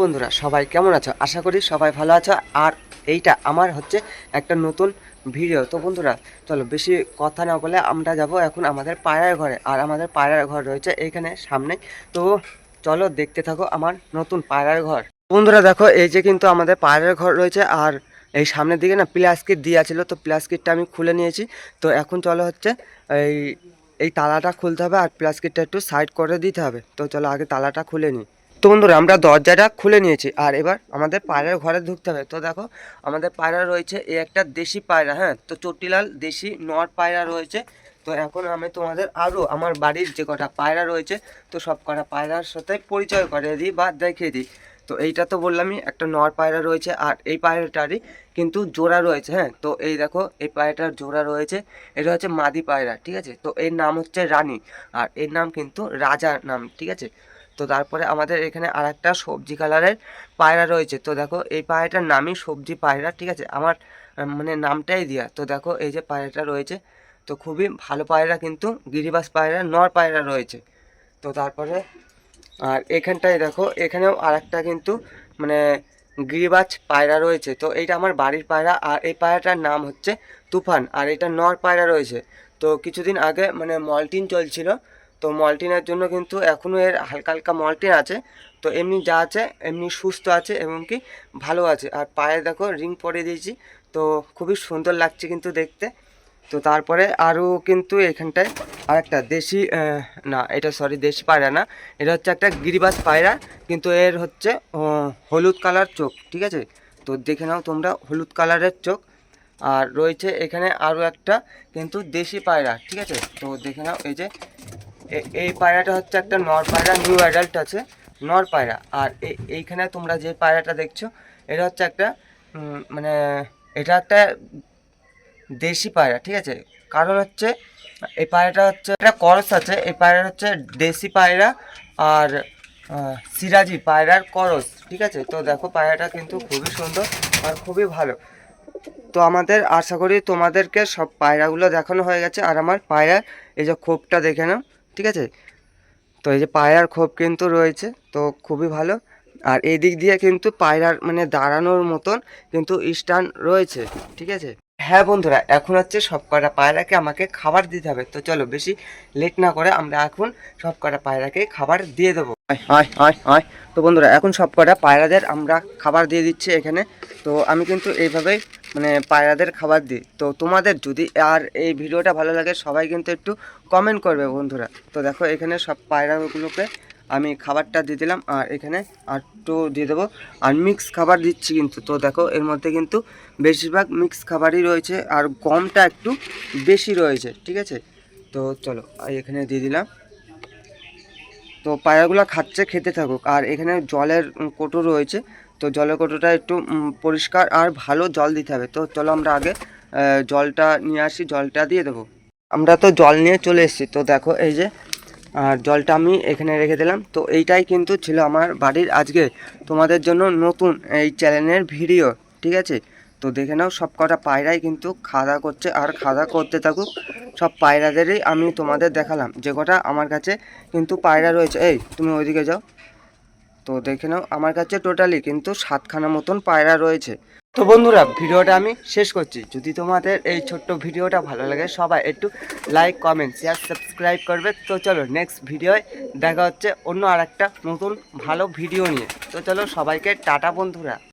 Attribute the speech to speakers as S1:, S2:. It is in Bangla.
S1: বন্ধুরা সবাই কেমন আছো? আশা করি সবাই ভালো আছো। আর এইটা আমার হচ্ছে একটা নতুন ভিডিও। তো বন্ধুরা চলো বেশি কথা না বলে আমরা যাব এখন আমাদের পায়রার ঘরে। আর আমাদের পায়রার ঘর রয়েছে এইখানে সামনে। তো চলো দেখতে থাকো আমার নতুন পায়রার ঘর। বন্ধুরা দেখো এই যে কিন্তু আমাদের পায়রার ঘর রয়েছে। আর এই সামনের দিকে না প্লাস্টিক দেওয়া ছিল, তো প্লাস্টিকটা আমি খুলে নিয়েছি। তো এখন চলো হচ্ছে এই এই তালাটা খুলতে হবে আর প্লাস্টিকটা একটু সাইড করে দিতে হবে। তো চলো আগে তালাটা খুলে নিই। তো বন্ধুরা আমরা দরজাটা খুলে নিয়েছি আর এবার আমাদের পায়রার ঘরে ঢুকতে হবে। তো দেখো আমাদের পায়রা রয়েছে এই একটা দেশি পায়রা, হ্যাঁ, তো চটিলাল দেশি নর পায়রা রয়েছে। তো এখন আমি তোমাদের আরও আমার বাড়ির যে কটা পায়রা রয়েছে তো সব কটা পায়রার সাথে পরিচয় করে দিই বা দেখিয়ে দিই। তো এইটা তো বললামই একটা নর পায়রা রয়েছে আর এই পায়রাটারই কিন্তু জোড়া রয়েছে, হ্যাঁ। তো এই দেখো এই পায়রাটার জোড়া রয়েছে, এটা হচ্ছে মাদি পায়রা, ঠিক আছে। তো এর নাম হচ্ছে রানী আর এর নাম কিন্তু রাজার নাম, ঠিক আছে। তো তারপরে আমাদের এখানে আর একটা সবজি কালারের পায়রা রয়েছে। তো দেখো এই পায়রাটার নামই সবজি পায়রা, ঠিক আছে, আমার মানে নামটাই দেওয়া। তো দেখো এই যে পায়রাটা রয়েছে তো খুবই ভালো পায়রা, কিন্তু গিরিবাজ পায়রা নর পায়রা রয়েছে। তো তারপরে আর এখানটায় দেখো এখানেও আর একটা কিন্তু মানে গিরিবাজ পায়রা রয়েছে। তো এইটা আমার বাড়ির পায়রা আর এই পায়রাটার নাম হচ্ছে তুফান আর এটা নর পায়রা রয়েছে। তো কিছুদিন আগে মানে মলটিন চলছিল, তো মলটিনের জন্য কিন্তু এখনও এর হালকা হালকা মলটিন আছে। তো এমনি যা আছে এমনি সুস্থ আছে এবং কি ভালো আছে। আর পায়ে দেখো রিং পরে দিয়েছি, তো খুবই সুন্দর লাগছে কিন্তু দেখতে। তো তারপরে আরও কিন্তু এখানটায় আর একটা দেশি না এটা সরি দেশি পায়রা না, এটা হচ্ছে একটা গিরিবাজ পায়রা, কিন্তু এর হচ্ছে হলুদ কালার চোখ, ঠিক আছে। তো দেখে নাও তোমরা হলুদ কালারের চোখ। আর রয়েছে এখানে আরও একটা কিন্তু দেশি পায়রা, ঠিক আছে। তো দেখে নাও এই যে এই পায়রাটা হচ্ছে একটা নর পায়রা, নিউ অ্যাডাল্ট আছে নর পায়রা। আর এইখানে তোমরা যে পায়রাটা দেখছো এটা হচ্ছে একটা মানে এটা একটা দেশি পায়রা, ঠিক আছে। কারণ হচ্ছে এই পায়রাটা হচ্ছে একটা করস আছে, এই পায়রা হচ্ছে দেশি পায়রা আর সিরাজি পায়রার করস, ঠিক আছে। তো দেখো পায়রাটা কিন্তু খুবই সুন্দর আর খুবই ভালো। তো আমাদের আশা করি তোমাদেরকে সব পায়রাগুলো দেখানো হয়ে গেছে। আর আমার পায়রার এই যে খোপটা দেখে নাও, ঠিক আছে। তো এই যে পায়রার খোপ কিন্তু রয়েছে, তো খুবই ভালো। আর এই দিক দিয়ে কিন্তু পায়রার মানে দাঁড়ানোর মতন কিন্তু স্ট্যান্ড রয়েছে, ঠিক আছে। হ্যাঁ বন্ধুরা এখন হচ্ছে সব কটা পায়রাকে আমাকে খাবার দিতে হবে। তো চলো বেশি লেট না করে আমরা এখন সব কটা পায়রাকে খাবার দিয়ে দেবো। আয় আয় আয় আয়। তো বন্ধুরা এখন সব কটা পায়রাদের আমরা খাবার দিয়ে দিচ্ছি এখানে। তো আমি কিন্তু এইভাবেই মানে পায়রাদের খাবার দিই। তো তোমাদের যদি আর এই ভিডিওটা ভালো লাগে সবাই কিন্তু একটু কমেন্ট করবে বন্ধুরা। তো দেখো এখানে সব পায়রাগুলোকে আমি খাবারটা দিয়ে দিলাম আর এখানে আর একটু দিয়ে দেবো। আর মিক্স খাবার দিচ্ছি কিন্তু। তো দেখো এর মধ্যে কিন্তু বেশিরভাগ মিক্স খাবারই রয়েছে আর গমটা একটু বেশি রয়েছে, ঠিক আছে। তো চলো এখানে দিয়ে দিলাম। তো পায়রাগুলো খাচ্ছে, খেতে থাকুক। আর এখানে জলের কোটো রয়েছে, তো জলের কোটোটা একটু পরিষ্কার আর ভালো জল দিতে হবে। তো চলো আমরা আগে জলটা নিয়ে আসি, জলটা দিয়ে দেবো। আমরা তো জল নিয়ে চলে এসেছি। তো দেখো এই যে আর জলটা আমি এখানে রেখে দিলাম। তো এইটাই কিন্তু ছিল আমার বাড়ির আজকে তোমাদের জন্য নতুন এই চ্যানেলের ভিডিও, ঠিক আছে। তো দেখে নাও সব কটা পায়রাই কিন্তু খাওয়া দাওয়া করছে আর খাওয়া দাওয়া করতে থাকুক। সব পায়রাদেরই আমি তোমাদের দেখালাম যে কটা আমার কাছে কিন্তু পায়রা রয়েছে। এই তুমি ওইদিকে যাও। তো দেখে নাও আমার কাছে টোটালি কিন্তু 7খানা মতন পায়রা রয়েছে। তো বন্ধুরা ভিডিওটা আমি শেষ করছি। যদি তোমাদের এই ছোট্ট ভিডিওটা ভালো লাগে সবাই একটু লাইক কমেন্ট শেয়ার সাবস্ক্রাইব করবে। তো চলো নেক্সট ভিডিওয় দেখা হচ্ছে অন্য আর একটা নতুন ভালো ভিডিও নিয়ে। তো চলো সবাইকে টাটা বন্ধুরা।